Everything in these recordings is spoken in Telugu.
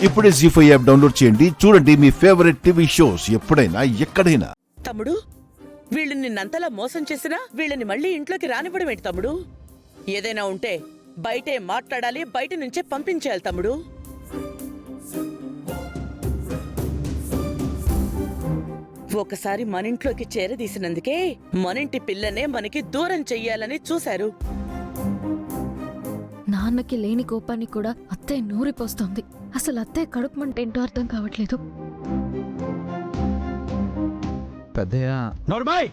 ఇప్పుడే జీ5 యాప్ డౌన్లోడ్ చేయండి. చూడండి మీ ఫేవరెట్ టీవీ షోస్ ఎప్పుడైనా ఎక్కడైనా. తమ్ముడు, వీళ్ళు నిన్నంతలా మోసం చేసినా వీళ్ళని మళ్ళీ ఇంట్లోకి రానివ్వడం ఏంటి తమ్ముడు? ఏదైనా ఉంటే బయటే మాట్లాడాలి, బయట నుంచే పంపించేయాలి తమ్ముడు. ఒకసారి మనింట్లోకి చేరదీసినందుకే మనింటి పిల్లనే మనకి దూరం చెయ్యాలని చూశారు. నాన్నకి లేని కోపాన్ని కూడా అత్తయ్య నూరిపోస్తోంది. అసలు అత్తయ్య కడుపు మంట ఏంటో అర్థం కావట్లేదు. పెద్దయ్య నోర్మాయ్,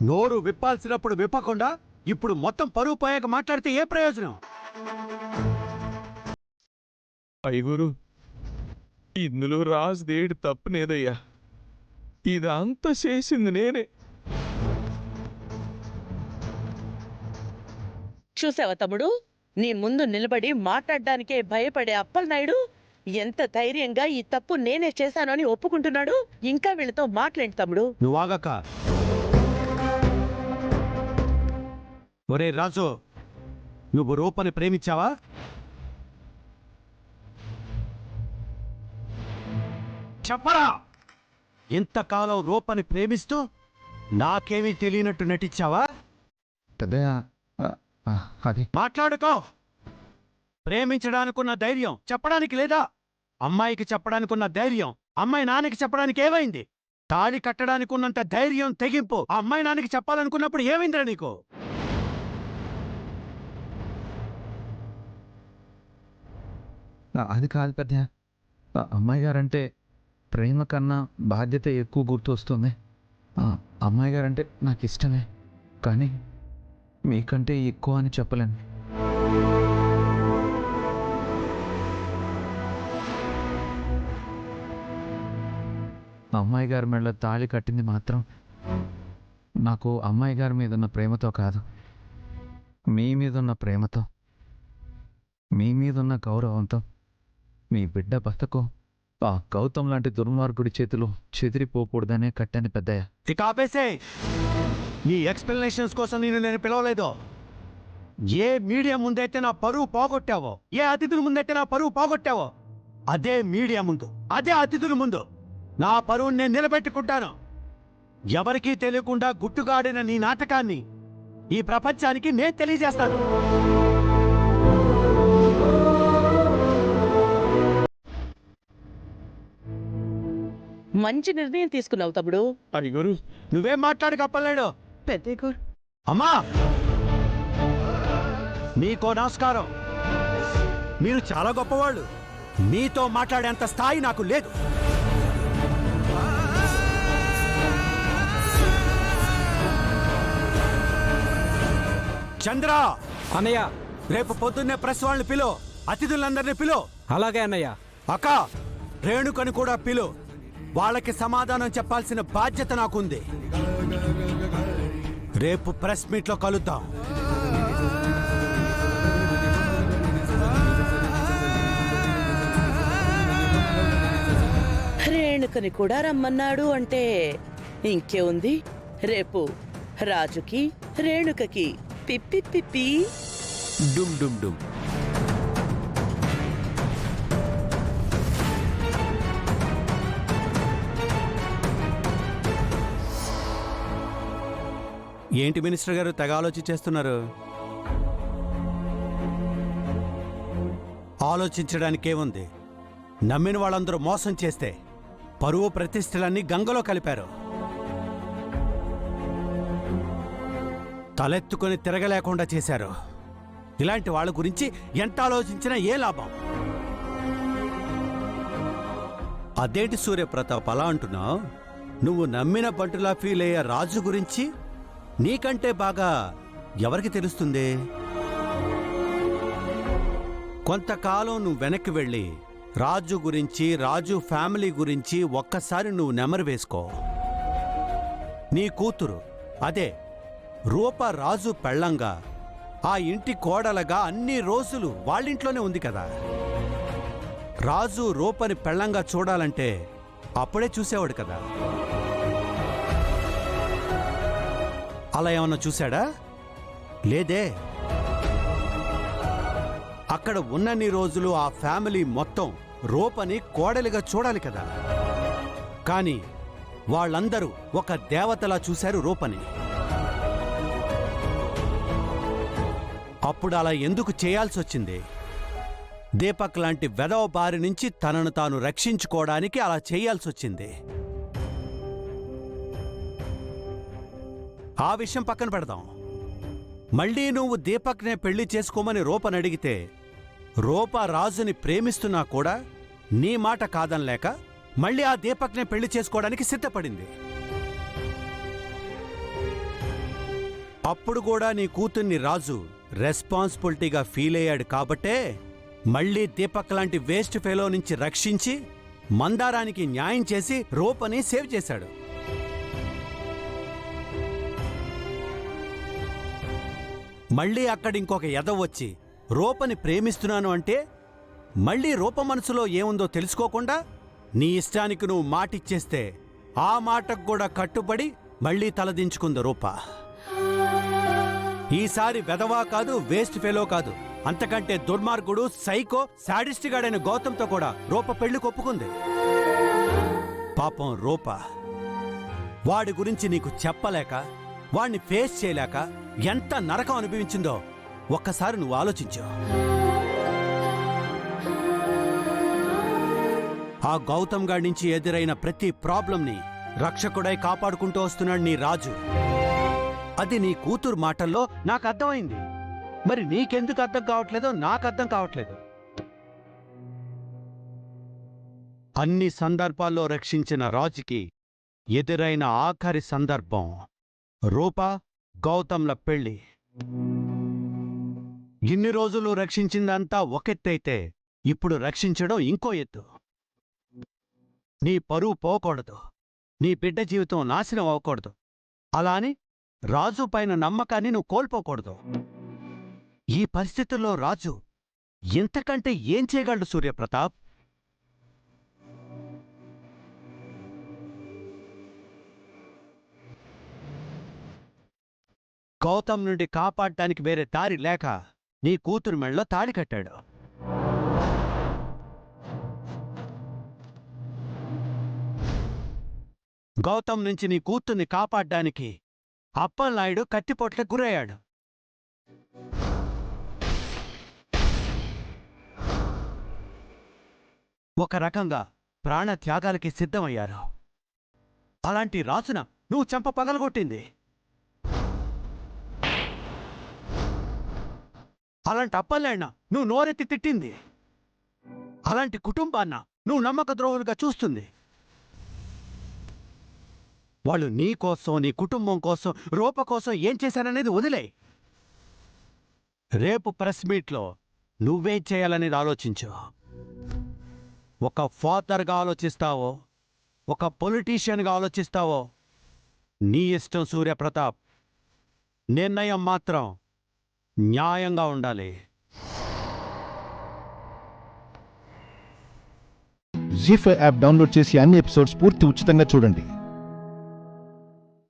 నోరు విప్పాల్సినప్పుడు విప్పకుండా ఇప్పుడు మొత్తం పరువు పోయాక మాట్లాడితే ఏ ప్రయోజనం? ఐగురు, ఇందులో రాజుదేడు తప్పునేదయ్యా. ఇదంతా చేసింది నేనే. చూసావా తమ్ముడు, నీ ముందు నిలబడి మాట్లాడడానికే భయపడే అప్పలనాయుడు ఎంత ధైర్యంగా ఈ తప్పు నేనే చేశాను అని ఒప్పుకుంటున్నాడు. ఇంకా వీళ్ళతో మాట్లాడి తమ్ముడు. నువ్వాగక్క. ఒరే రాజు, నువ్వు రూపని ప్రేమించావా? చెప్పరా. ఇంతకాలం రూపని ప్రేమిస్తూ నాకేమీ తెలియనట్టు నటించావా? పెద్దయ్య అది మాట్లాడుకో. ప్రేమించడానికున్న ధైర్యం చెప్పడానికి లేదా? అమ్మాయికి చెప్పడానికున్న ధైర్యం అమ్మాయి నాన్నకి చెప్పడానికి ఏమైంది? తాళి కట్టడానికున్నంత ధైర్యం, తెగింపు ఆ అమ్మాయి నాన్నకి చెప్పాలనుకున్నప్పుడు ఏమైందిరా నీకు? అది కాదు పెద్దయ్య. అమ్మాయి గారంటే ప్రేమ కన్నా బాధ్యత ఎక్కువ గుర్తొస్తుంది. అమ్మాయి గారంటే నాకు ఇష్టమే, కానీ మీకంటే ఎక్కువ అని చెప్పలేను. అమ్మాయి గారి మెడలో తాళి కట్టింది మాత్రం నాకు అమ్మాయి గారి మీద ఉన్న ప్రేమతో కాదు, మీ మీద ఉన్న ప్రేమతో, మీ మీద ఉన్న గౌరవంతో. మీ బిడ్డ బతకు ఆ గౌతమ్ లాంటి దుర్మార్గుడి చేతిలో చెదిరిపోకూడదనే కట్టాను పెద్దయ్య. ఇక ఆపేసే. నీ ఎక్స్ప్లెనేషన్స్ కోసం నేను పిలవలేదు. ఏ మీడియా ముందైతే నా పరువు పోగొట్టావో, ఏ అతిథుల ముందైతే నా పరువు పోగొట్టావో, అదే మీడియా ముందు, అదే అతిథుల ముందు నా పరువుని నేను నిలబెట్టుకుంటాను. ఎవరికీ తెలియకుండా గుట్టుగాడిన నీ నాటకాన్ని ఈ ప్రపంచానికి నేను తెలియజేస్తాను. మంచి నిర్ణయం తీసుకున్నావు తమ్ముడు. అయ్యగారు, నువ్వేం మాట్లాడు కప్పలేడు. పెద్ద అమ్మా, మీకో నమస్కారం. మీరు చాలా గొప్పవాళ్ళు. మీతో మాట్లాడేంత స్థాయి నాకు లేదు. చంద్ర అన్నయ్య, రేపు పొద్దున్నే ప్రెస్ వాళ్ళని పిలు, అతిథులందరినీ పిలు. అలాగే అన్నయ్య. అక్క, రేణుకని కూడా పిలు. వాళ్ళకి సమాధానం చెప్పాల్సిన బాధ్యత నాకుంది. రేపు ప్రెస్ మీట్లో కలుద్దాం. రేణుకని కూడా రమ్మన్నాడు అంటే ఇంకే ఉంది. రేపు రాజుకి రేణుకకి పిప్పి పిప్పి డుమ్ డుమ్ డుమ్. ఏంటి మినిస్టర్ గారు తెగ ఆలోచించేస్తున్నారు? ఆలోచించడానికేముంది? నమ్మిన వాళ్ళందరూ మోసం చేస్తే పరువు ప్రతిష్టలన్నీ గంగలో కలిపారు. తలెత్తుకొని తిరగలేకుండా చేశారు. ఇలాంటి వాళ్ళ గురించి ఎంత ఆలోచించినా ఏ లాభం? అదేంటి సూర్యప్రతాప్ అలా అంటున్నావు? నువ్వు నమ్మిన బంటులా ఫీల్ అయ్యే రాజు గురించి నీకంటే బాగా ఎవరికి తెలుస్తుంది? కొంతకాలం నువ్వు వెనక్కి వెళ్ళి రాజు గురించి, రాజు ఫ్యామిలీ గురించి ఒక్కసారి నువ్వు నెమరు వేసుకో. నీ కూతురు, అదే రూప, రాజు పెళ్ళంగా ఆ ఇంటి కోడలగా అన్ని రోజులు వాళ్ళింట్లోనే ఉంది కదా. రాజు రూపని పెళ్ళంగా చూడాలంటే అప్పుడే చూసేవాడు కదా. అలా ఏమన్నా చూశాడా? లేదే. అక్క అక్కడ ఉన్నన్ని రోజులు ఆ ఫ్యామిలీ మొత్తం రూపని కోడలిగా చూడాలి కదా. కానీ వాళ్ళందరూ ఒక దేవతలా చూశారు రూపని. అప్పుడు అలా ఎందుకు చేయాల్సొచ్చింది? దీపక్ లాంటి వెధవ బారి నుంచి తనను తాను రక్షించుకోవడానికి అలా చేయాల్సొచ్చింది. ఆ విషయం పక్కన పెడదాం. మళ్ళీ నువ్వు దీపక్నే పెళ్లి చేసుకోమని రూపని అడిగితే రూప రాజుని ప్రేమిస్తున్నా కూడా నీ మాట కాదనలేక మళ్ళీ ఆ దీపక్నే పెళ్లి చేసుకోవడానికి సిద్ధపడింది. అప్పుడు కూడా నీ కూతుర్ని రాజు రెస్పాన్సిబిలిటీగా ఫీల్ అయ్యాడు కాబట్టే మళ్ళీ దీపక్ లాంటి వేస్ట్ ఫెలో నుంచి రక్షించి మందారానికి న్యాయం చేసి రూపని సేవ్ చేశాడు. మళ్ళీ అక్కడింకొక ఎదవ వచ్చి రూపని ప్రేమిస్తున్నాను అంటే మళ్ళీ రూప మనసులో ఏముందో తెలుసుకోకుండా నీ ఇష్టానికి నువ్వు మాటిచ్చేస్తే ఆ మాటకు కూడా కట్టుబడి మళ్ళీ తలదించుకుంది రూప. ఈసారి వెధవా కాదు, వేస్ట్ ఫెలో కాదు, అంతకంటే దుర్మార్గుడు, సైకో, శాడిస్టిగాడైన గౌతమ్తో కూడా రూప పెళ్లి కొప్పుకుంది. పాపం రూప వాడి గురించి నీకు చెప్పలేక, వాణ్ణి ఫేస్ చేయలేక ఎంత నరకం అనుభవించిందో ఒక్కసారి నువ్వు ఆలోచించు. ఆ గౌతమ్ గాడి నుంచి ఎదురైన ప్రతి ప్రాబ్లంని రక్షకుడై కాపాడుకుంటూ వస్తున్నాడు నీ రాజు. అది నీ కూతురు మాటల్లో నాకు అర్థమైంది. మరి నీకెందుకు అర్థం కావట్లేదో నాకు అర్థం కావట్లేదు. అన్ని సందర్భాల్లో రక్షించిన రాజుకి ఎదురైన ఆఖరి సందర్భం రూప గౌతమ్ల పెళ్లి. ఇన్ని రోజులు రక్షించిందంతా ఒకెత్తైతే ఇప్పుడు రక్షించడం ఇంకో ఎత్తు. నీ పరువు పోకూడదు, నీ బిడ్డ జీవితం నాశనం అవ్వకూడదు, అలా అని రాజు పైన నమ్మకాన్ని నువ్వు కోల్పోకూడదు. ఈ పరిస్థితుల్లో రాజు ఇంతకంటే ఏం చేయగలడు సూర్యప్రతాప్? గౌతమ్ నుండి కాపాడటానికి వేరే దారి లేక నీ కూతురు మెళ్ళలో తాళి కట్టాడు. గౌతమ్ నుంచి నీ కూతుర్ని కాపాడడానికి అప్పలనాయుడు కత్తిపోట్లకు గురయ్యాడు. ఒక రకంగా ప్రాణ త్యాగాలకి సిద్ధమయ్యారు. అలాంటి రాజున నువ్వు చెంప పగలగొట్టింది. అలాంటి అప్పలనాయుడిన నువ్వు నోరెత్తి తిట్టింది. అలాంటి కుటుంబాన్న నువ్వు నమ్మక ద్రోహులుగా చూస్తుంది. వాళ్ళు నీ కోసం, నీ కుటుంబం కోసం, రూప కోసం ఏం చేశారనేది వదిలే. రేపు ప్రెస్ మీట్లో నువ్వేం చేయాలనేది ఆలోచించు. ఒక ఫాదర్గా ఆలోచిస్తావో, ఒక పొలిటీషియన్గా ఆలోచిస్తావో నీ ఇష్టం సూర్యప్రతాప్. నిర్ణయం మాత్రం న్యాయంగా ఉండాలి. జీ5 యాప్ డౌన్లోడ్ చేసి అన్ని ఎపిసోడ్స్ పూర్తి ఉచితంగా చూడండి.